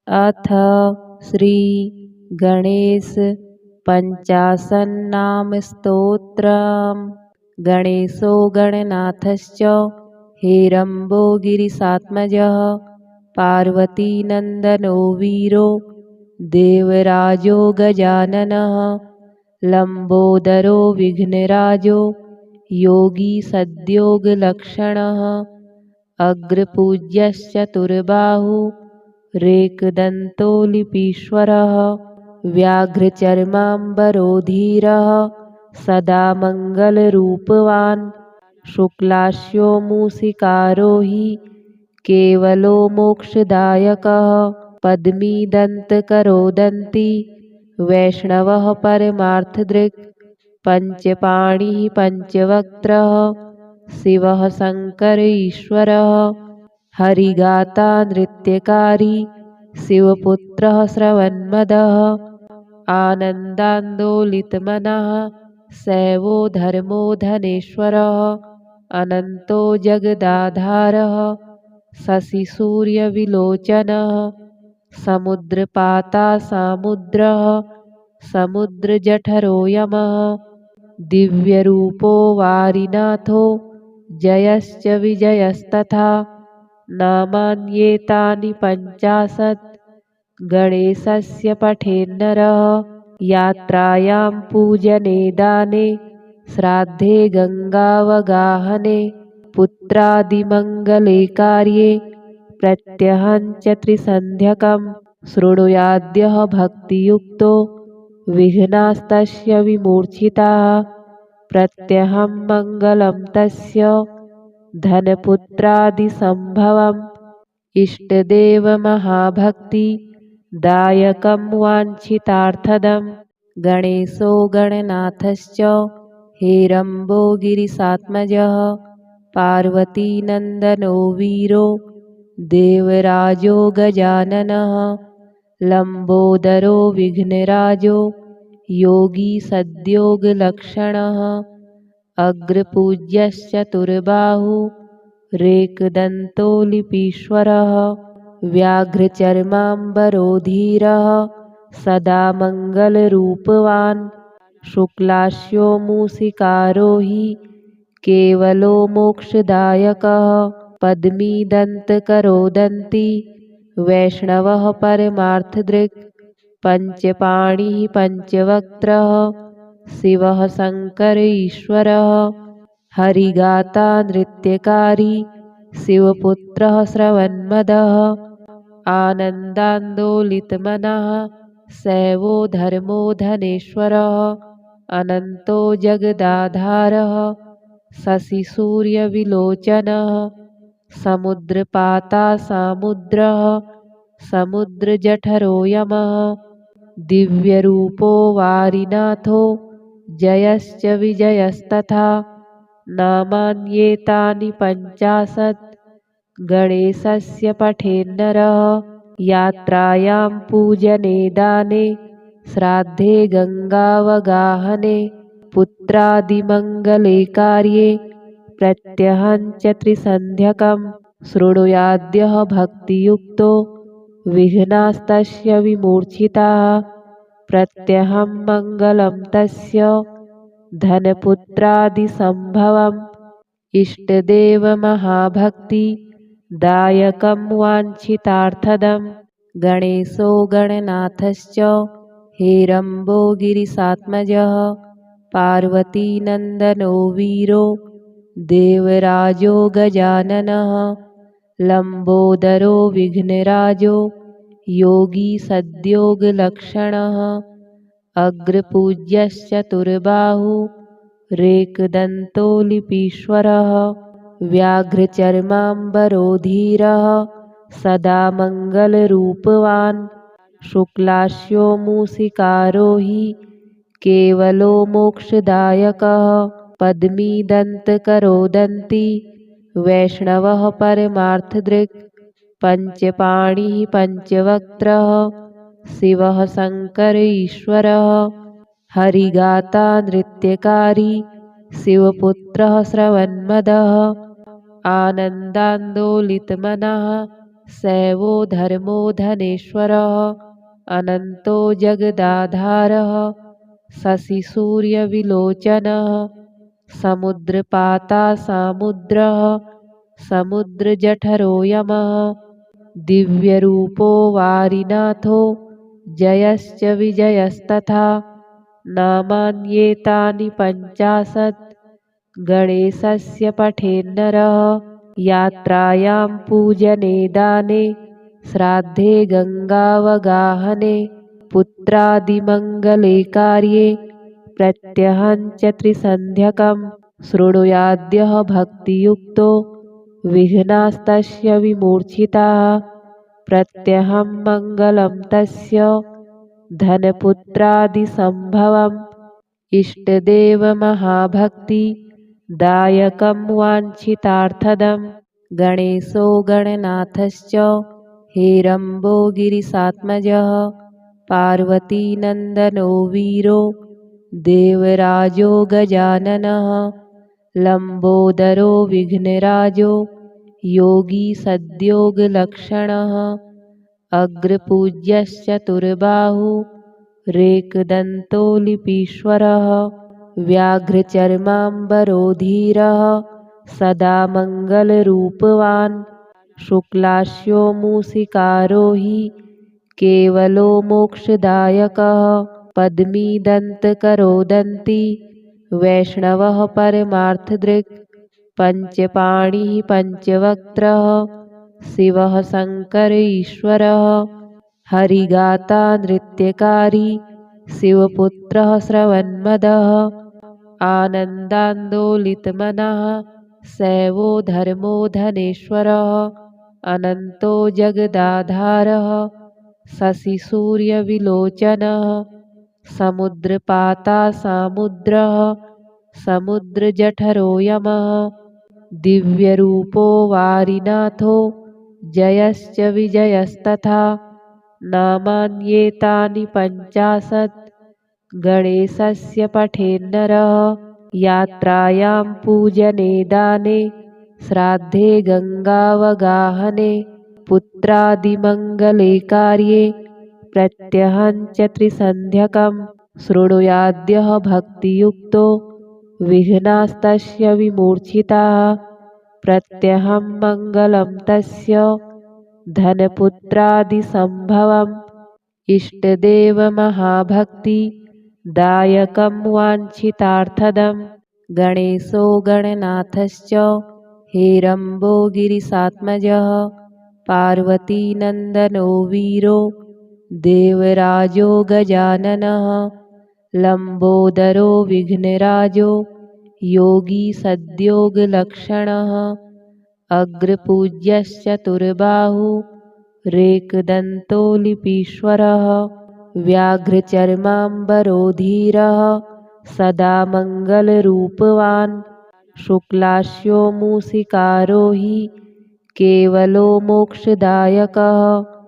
अथ श्री गणेश पञ्चाशन्नाम स्तोत्रम्। गणेशो गणनाथश्च हेरम्बो गिरिशात्मजः पार्वतीनन्दनो वीरो देवराजो गजाननः लम्बोदरो विघ्नराजो योगी सद्योगलक्षणः अग्रपूज्यश्चतुर्बाहु रेकदन्तो लिपीश्वरः व्याघ्रचर्माम्बरोधीरः सदा मङ्गलरूपवान् शुक्लास्यो मूषिकारो हि केवलो मोक्षदायकः पद्मीदन्तकरोदन्ति वैष्णवः परमार्थदृक् पञ्चपाणिः पञ्चवक्त्रः शिवः शङ्कर ईश्वरः हरिगाता नृत्यकारी शिवपुत्रः श्रवन्मदः आनन्दान्दोलितमनः शैवो धर्मो धनेश्वरः अनन्तो जगदाधारः शशिसूर्यविलोचनः समुद्रपाता सामुद्रः समुद्रजठरो यमः दिव्यरूपो वारिनाथो जयश्च विजयस्तथा नामान्येतानि 50 गणेशस्य पठेन्नरः यात्रायां पूजने दाने श्राद्धे गङ्गावगाहने पुत्रादिमङ्गले कार्ये प्रत्यहं च त्रिसन्ध्यकं शृणुयाद्यः भक्तियुक्तो विघ्नास्तस्य विमूर्छिताः प्रत्यहं मङ्गलं तस्य धनपुत्रादिसम्भवम् इष्टदेवमहाभक्तिदायकं वाञ्छितार्थदम् गणेशो गणनाथश्च हेरम्बो गिरिशात्मजः पार्वतीनन्दनो वीरो देवराजो गजाननः लम्बोदरो विघ्नराजो योगी सद्योगलक्षणः अग्रपूज्यश्चतुर्बाहु रेकदन्तो लिपीश्वरः व्याघ्रचर्माम्बरोधीरः सदा मङ्गलरूपवान् शुक्लास्यो मूषिकारो हि केवलो मोक्षदायकः पद्मीदन्तकरोदन्ति वैष्णवः परमार्थदृक् पञ्चपाणिः पञ्चवक्त्रः शिवः शङ्कर ईश्वरः हरिगाता नृत्यकारी शिवपुत्रः श्रवन्मदः आनन्दान्दोलितमनः शैवो धर्मो धनेश्वरः अनन्तो जगदाधारः शशिसूर्यविलोचनः समुद्रपाता सामुद्रः समुद्रजठरो यमः दिव्यरूपो वारिनाथो जयश्च विजयस्तथा नामान्येतानि 50 गणेशस्य पठेन्नरः यात्रायां पूजने दाने श्राद्धे गङ्गावगाहने पुत्रादिमङ्गले कार्ये प्रत्यहं च त्रिसन्ध्यकं शृणुयाद्यः भक्तियुक्तो विघ्नास्तस्य विमूर्छिताः प्रत्यहं मङ्गलं तस्य धनपुत्रादिसम्भवम् इष्टदेवमहाभक्तिदायकं वाञ्छितार्थदम् गणेशो गणनाथश्च हेरम्बो गिरिशात्मजः पार्वतीनन्दनो वीरो देवराजो गजाननः लम्बोदरो विघ्नराजो योगी सद्योगलक्षणः अग्रपूज्यश्चतुर्बाहु रेकदन्तो लिपीश्वरः व्याघ्रचर्माम्बरोधीरः सदा मङ्गलरूपवान् शुक्लास्यो मूषिकारो हि केवलो मोक्षदायकः पद्मीदन्तकरोदन्ति वैष्णवः परमार्थदृक् पञ्चपाणिः पञ्चवक्त्रः शिवः शङ्कर ईश्वरः हरिगाता नृत्यकारी शिवपुत्रः श्रवन्मदः आनन्दान्दोलितमनः सैवो धर्मो धनेश्वरः अनन्तो जगदाधारः शशिसूर्यविलोचनः समुद्रपाता सामुद्रः समुद्रजठरो यमः दिव्यरूपो वारिनाथो जयश्च विजयस्तथा नामान्येतानि 50 गणेशस्य पठेन्नरः यात्रायां पूजने दाने श्राद्धे गङ्गावगाहने पुत्रादिमङ्गले कार्ये प्रत्यहञ्च त्रिसन्ध्यकं शृणुयाद्यः भक्तियुक्तो विघ्नास्तस्य विमूर्छिताः प्रत्यहं मङ्गलं तस्य धनपुत्रादिसम्भवम् इष्टदेवमहाभक्तिदायकं वाञ्छितार्थदम् गणेशो गणनाथश्च हेरम्बो गिरिशात्मजः पार्वतीनन्दनो वीरो देवराजो गजाननः लम्बोदरो विघ्नराजो योगी सद्योगलक्षणः अग्रपूज्यश्चतुर्बाहुरेकदन्तो लिपीश्वरः व्याघ्रचर्माम्बरोधीरः सदा मङ्गलरूपवान् शुक्लास्यो मूषिकारो हि केवलो मोक्षदायकः पद्मीदन्तकरोदन्ती वैष्णवः परमार्थदृक् पञ्चपाणिः पञ्चवक्त्रः शिवः शङ्कर ईश्वरः हरिगाता नृत्यकारी शिवपुत्रः श्रवन्मदः आनन्दान्दोलितमनः सैवो धर्मो धनेश्वरः अनन्तो जगदाधारः शशिसूर्यविलोचनः समुद्रपाता सामुद्रः समुद्रजठरो यमः दिव्यरूपो वारिनाथो जयश्च विजयस्तथा नामान्येतानि 50 गणेशस्य पठेन्नरः यात्रायां पूजने दाने श्राद्धे गङ्गावगाहने पुत्रादिमङ्गले कार्ये प्रत्यहञ्च त्रिसन्ध्यकं शृणुयाद्यः भक्तियुक्तो विघ्नास्तस्य विमूर्छिताः प्रत्यहं मङ्गलं तस्य धनपुत्रादिसम्भवम् इष्टदेवमहाभक्तिदायकं वाञ्छितार्थदम् गणेशो गणनाथश्च हेरम्बो गिरिशात्मजः पार्वतीनन्दनो वीरो देवराजो गजाननः लम्बोदरो विघ्नराजो योगी सद्योगलक्षणः अग्रपूज्यश्चतुर्बाहुरेकदन्तो लिपीश्वरः व्याघ्रचर्माम्बरोधीरः सदा मङ्गलरूपवान् शुक्लास्यो मूषिकारो हि केवलो मोक्षदायकः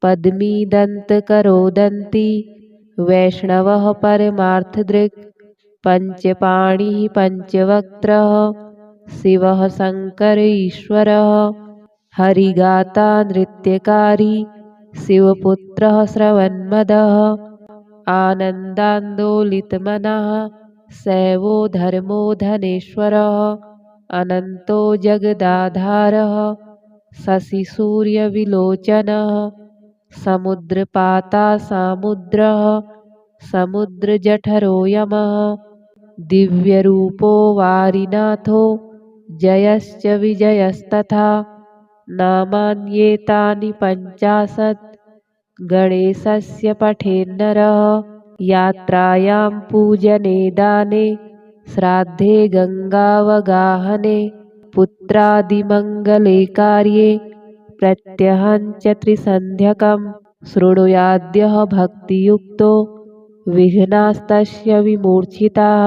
पद्मीदन्तकरोदन्ती वैष्णवः परमार्थदृक् पञ्चपाणिः पञ्चवक्त्रः शिवः शङ्कर ईश्वरः हरिगाता नृत्यकारी शिवपुत्रः श्रवन्मदः आनन्दान्दोलितमनः सैवो धर्मो धनेश्वरः अनन्तो जगदाधारः शशिसूर्यविलोचनः समुद्रपाता सामुद्रः समुद्रजठरो यमः दिव्यरूपो वारिनाथो जयश्च विजयस्तथा नामान्येतानि 50 गणेशस्य पठेन्नरः यात्रायां पूजने दाने श्राद्धे गङ्गावगाहने पुत्रादिमङ्गले कार्ये प्रत्यहञ्च त्रिसन्ध्यकं शृणुयाद्यः भक्तियुक्तो विघ्नास्तस्य विमूर्छिताः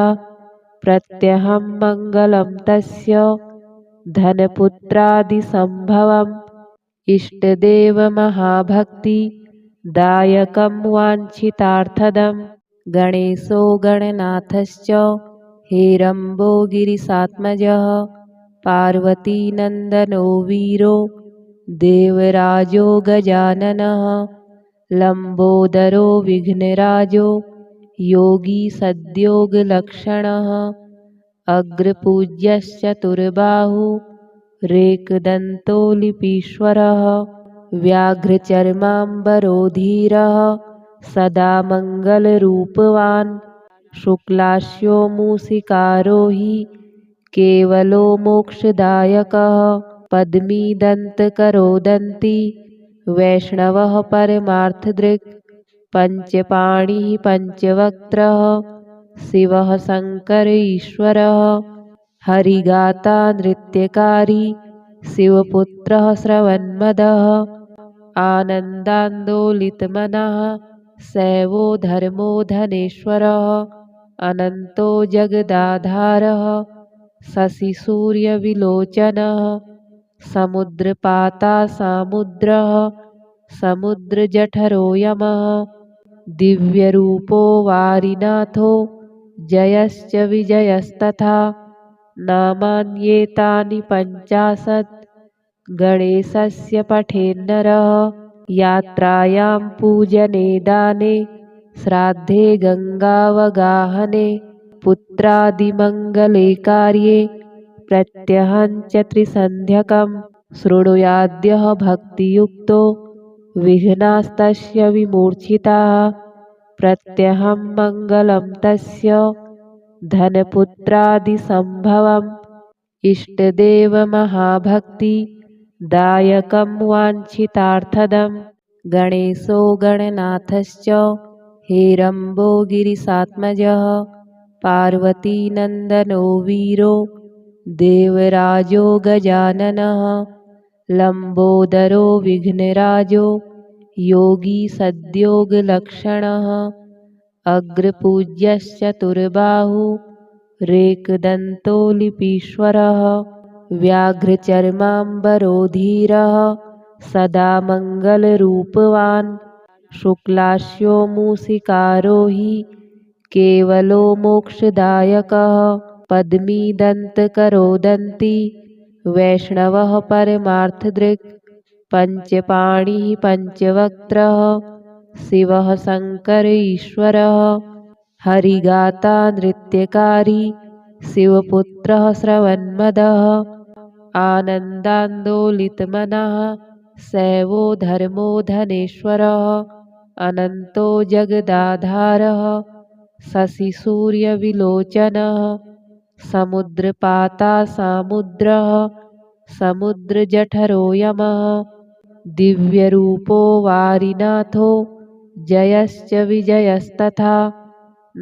प्रत्यहं मङ्गलं तस्य धनपुत्रादिसम्भवम् इष्टदेवमहाभक्तिदायकं वाञ्छितार्थदम् गणेशो गणनाथश्च हेरम्बो गिरिशात्मजः पार्वतीनन्दनो वीरो देवराजो गजाननः लम्बोदरो विघ्नराजो योगी सद्योगलक्षणः अग्रपूज्यश्चतुर्बाहु रेकदन्तो लिपीश्वरः व्याघ्रचर्माम्बरोधीरः सदा मङ्गलरूपवान् शुक्लास्यो मूसिकारो हि केवलो मोक्षदायकः पद्मीदन्तकरोदन्ति वैष्णवः परमार्थदृक् पञ्चपाणिः पञ्चवक्त्रः शिवः शङ्कर ईश्वरः हरिगाता नृत्यकारी शिवपुत्रः श्रवन्मदः आनन्दान्दोलितमनः शैवो धर्मो धनेश्वरः अनन्तो जगदाधारः शशिसूर्यविलोचनः समुद्रपाता सामुद्रः समुद्रजठरो यमः दिव्यरूपो वारिनाथो जयश्च विजयस्तथा नामान्येतानि 50 गणेशस्य पठेन्नरः यात्रायां पूजने दाने श्राद्धे गङ्गावगाहने पुत्रादिमङ्गले कार्ये प्रत्यहञ्च त्रिसन्ध्यकं शृणुयाद्यः भक्तियुक्तो विघ्नास्तस्य विमूर्छिताः प्रत्यहं मङ्गलं तस्य धनपुत्रादिसम्भवम् इष्टदेवमहाभक्तिदायकं वाञ्छितार्थदं गणेशो गणनाथश्च हेरम्बो गिरिशात्मजः पार्वतीनन्दनो वीरो देवराजो गजाननः लम्बोदरो विघ्नराजो योगी सद्योगलक्षणः अग्रपूज्यश्चतुर्बाहु रेकदन्तो लिपीश्वरः व्याघ्रचर्माम्बरोधीरः सदा मङ्गलरूपवान् शुक्लास्यो मूसिकारो हि केवलो मोक्षदायकः पद्मीदन्तकरोदन्ति वैष्णवः परमार्थदृक् पञ्चपाणिः पञ्चवक्त्रः शिवः शङ्कर ईश्वरः हरिगाता नृत्यकारी शिवपुत्रः श्रवन्मदः आनन्दान्दोलितमनः शैवो धर्मो धनेश्वरः अनन्तो जगदाधारः शशिसूर्यविलोचनः समुद्रपाता सामुद्रः समुद्रजठरो यमः दिव्यरूपो वारिनाथो जयश्च विजयस्तथा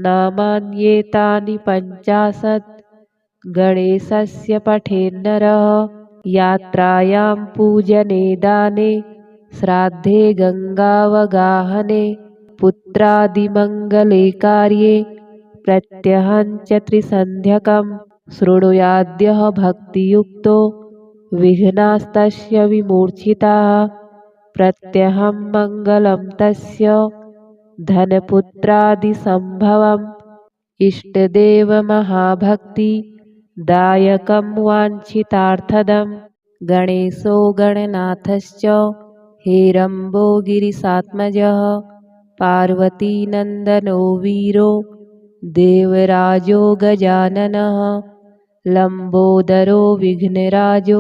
नामान्येतानि 50 गणेशस्य पठेन्नरः यात्रायां पूजने दाने श्राद्धे गङ्गावगाहने पुत्रादिमङ्गले कार्ये प्रत्यहञ्च त्रिसन्ध्यकं शृणुयाद्यः भक्तियुक्तो विघ्नास्तस्य विमूर्छिताः प्रत्यहं मङ्गलं तस्य धनपुत्रादिसम्भवम् इष्टदेवमहाभक्तिदायकं वाञ्छितार्थदं गणेशो गणनाथश्च हेरम्बो गिरिशात्मजः पार्वतीनन्दनो वीरो देवराजो गजाननः लम्बोदरो विघ्नराजो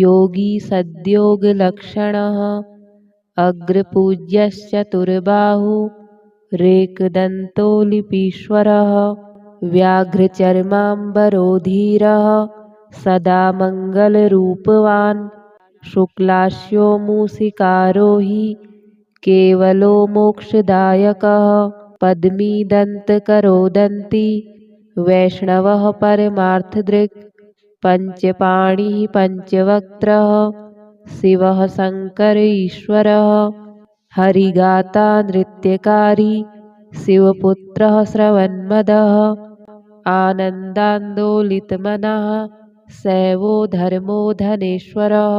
योगी सद्योगलक्षणः अग्रपूज्यश्चतुर्बाहु रेकदन्तो लिपीश्वरः व्याघ्रचर्माम्बरोधीरः सदा मङ्गलरूपवान् शुक्लास्यो मूसिकारो हि केवलो मोक्षदायकः पद्मीदन्तकरोदन्ति वैष्णवः परमार्थदृक् पञ्चपाणिः पञ्चवक्त्रः शिवः शङ्कर ईश्वरः हरिगाता नृत्यकारी शिवपुत्रः श्रवन्मदः आनन्दान्दोलितमनः शैवो धर्मो धनेश्वरः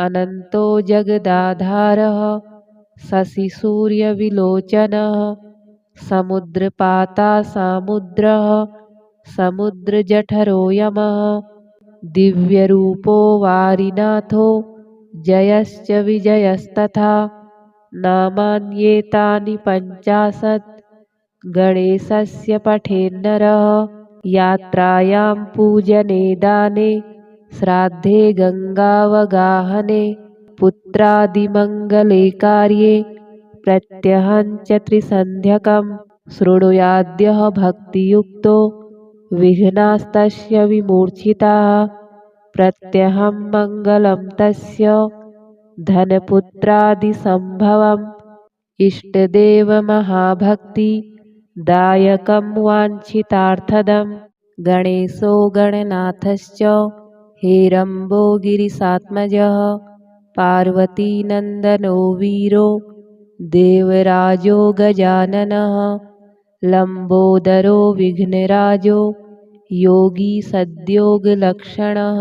अनन्तो जगदाधारः शशिसूर्यविलोचनः समुद्रपाता सामुद्रः समुद्रजठरो यमः दिव्यरूपो वारिनाथो जयश्च विजयस्तथा नामान्येतानि 50 गणेशस्य पठेन्नरः। यात्रायां पूजने दाने श्राद्धे गङ्गावगाहने पुत्रादिमङ्गले कार्ये प्रत्यहं च त्रिसन्ध्यकं शृणुयाद्यः भक्तियुक्तो विघ्नास्तस्य विमूर्छिताः। प्रत्यहं मङ्गलं तस्य धनपुत्रादिसम्भवम् इष्टदेवमहाभक्ति दायकं वाञ्छितार्थदम्। गणेशो गणनाथश्च हेरम्बो गिरिशात्मजः पार्वतीनन्दनो वीरो देवराजो गजाननः। लम्बोदरो विघ्नराजो योगी सद्योगलक्षणः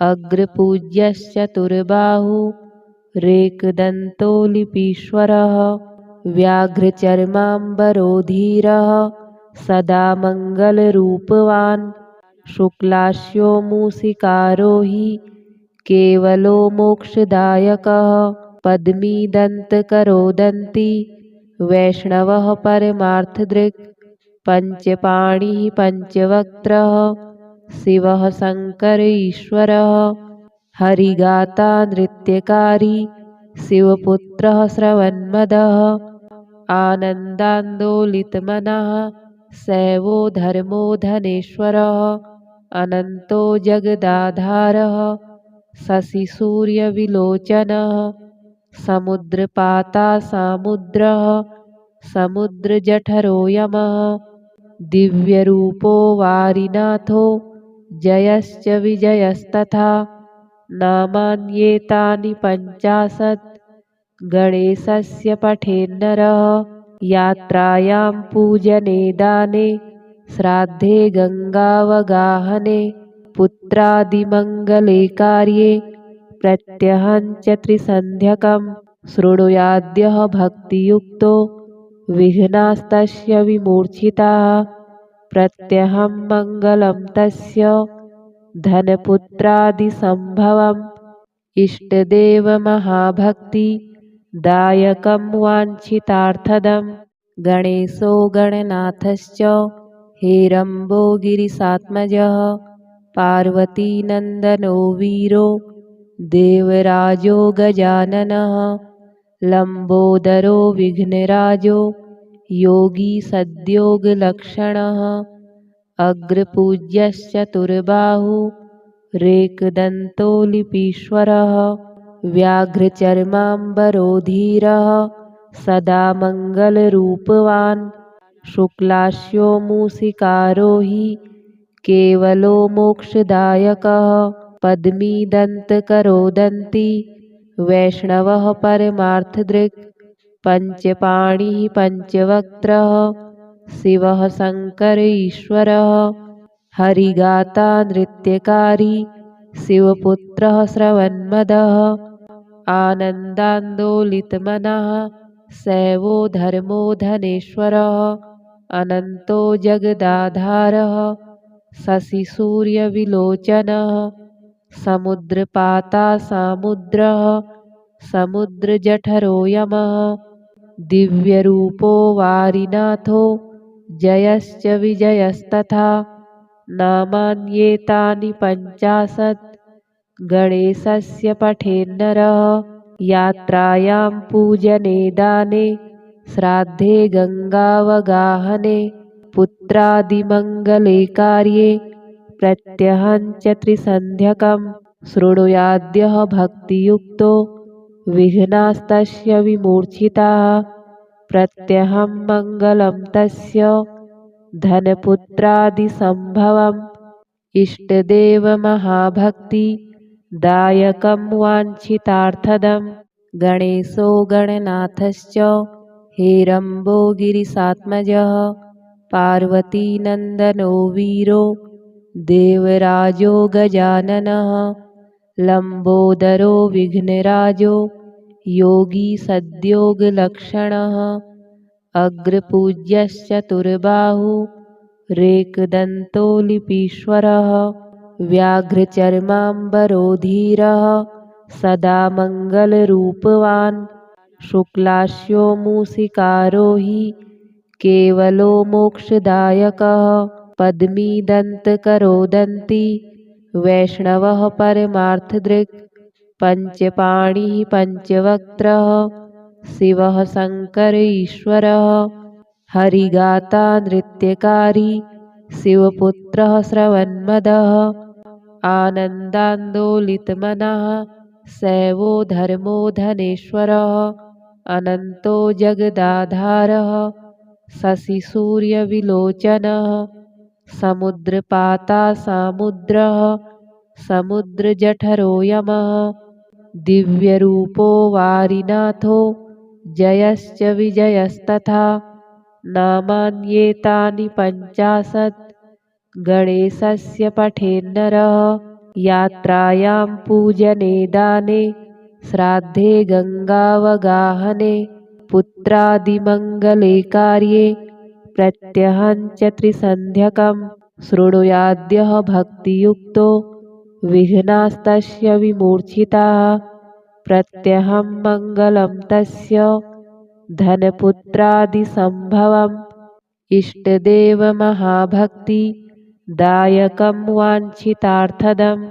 अग्रपूज्यश्चतुर्बाहुरेकदन्तो लिपीश्वरः। व्याघ्रचर्माम्बरोधीरः सदा मङ्गलरूपवान् शुक्लास्यो मूषिकारो हि केवलो मोक्षदायकः। पद्मीदन्तकरोदन्ती वैष्णवः परमार्थदृक् पञ्चपाणिः पञ्चवक्त्रः शिवः शङ्कर ईश्वरः। हरिगाता नृत्यकारी शिवपुत्रः श्रवन्मदः आनन्दान्दोलितमनः शैवो धर्मो धनेश्वरः। अनन्तो जगदाधारः शशिसूर्यविलोचनः समुद्रपाता सामुद्रः समुद्रजठरो यमः। दिव्यरूपो वारिनाथो जयश्च विजयस्तथा नामान्येतानि 50 गणेशस्य पठेन्नरः। यात्रायां पूजने दाने श्राद्धे गङ्गावगाहने पुत्रादिमङ्गले कार्ये प्रत्यहं च त्रिसन्ध्यकं शृणुयाद्यः भक्तियुक्तो विघ्नास्तस्य विमूर्छिताः। प्रत्यहं मङ्गलं तस्य धनपुत्रादिसम्भवम् इष्टदेवमहाभक्ति दायकं वाञ्छितार्थदम्। गणेशो गणनाथश्च हेरम्बो गिरिशात्मजः पार्वतीनन्दनो वीरो देवराजो गजाननः। लम्बोदरो विघ्नराजो योगी सद्योगलक्षणः अग्रपूज्यश्चतुर्बाहुरेकदन्तो लिपीश्वरः। व्याघ्रचर्माम्बरोधीरः सदा मङ्गलरूपवान् शुक्लास्यो मूषिकारो हि केवलो मोक्षदायकः। पद्मीदन्तकरोदन्ती वैष्णवः परमार्थदृक् पञ्चपाणिः पञ्चवक्त्रः शिवः शङ्कर ईश्वरः। हरिगाता नृत्यकारी शिवपुत्रः श्रवन्मदः आनन्दान्दोलितमनः शैवो धर्मो धनेश्वरः। अनन्तो जगदाधारः शशिसूर्यविलोचनः समुद्रपाता सामुद्रः समुद्रजठरो यमः। दिव्यरूपो वारिनाथो जयश्च विजयस्तथा नामान्येतानि 50 गणेशस्य पठेन्नरः। यात्रायां पूजने दाने श्राद्धे गङ्गावगाहने पुत्रादिमङ्गले कार्ये प्रत्यहं च त्रिसन्ध्यकं शृणुयाद्यः भक्तियुक्तो विघ्नास्तस्य विमूर्छिताः। प्रत्यहं मङ्गलं तस्य धनपुत्रादिसम्भवम् इष्टदेवमहाभक्ति दायकं वाञ्छितार्थदम्। गणेशो गणनाथश्च हेरम्बो गिरिशात्मजः पार्वतीनन्दनो वीरो देवराजो गजाननः। लम्बोदरो विघ्नराजो योगी सद्योगलक्षणः अग्रपूज्यश्चतुर्बाहुरेकदन्तो लिपीश्वरः। व्याघ्रचर्माम्बरोधीरः सदा मङ्गलरूपवान् शुक्लास्यो मूषिकारो हि केवलो मोक्षदायकः पद्मीदन्तकरोदन्ति वैष्णवः परमार्थदृक् पञ्चपाणिः पञ्चवक्त्रः शिवः शङ्कर ईश्वरः हरिगाता नृत्यकारी शिवपुत्रः श्रवन्मदः आनन्दान्दोलितमनः शैवो धर्मो धनेश्वरः अनन्तो जगदाधारः शशिसूर्यविलोचनः समुद्रपाता सामुद्रः समुद्रजठरो यमः दिव्यरूपो वारिनाथो जयश्च विजयस्तथा नामान्येतानि 50 गणेशस्य पठेन्नरः यात्रायां पूजने दाने श्राद्धे गङ्गावगाहने पुत्रादिमङ्गले कार्ये प्रत्यहं च त्रिसन्ध्यकं शृणुयाद्यः भक्तियुक्तो विघ्नास्तस्य विमूर्छिताः प्रत्यहं मङ्गलं तस्य धनपुत्रादिसम्भवम् इष्टदेवमहाभक्ति दायकं वाञ्छितार्थदम्।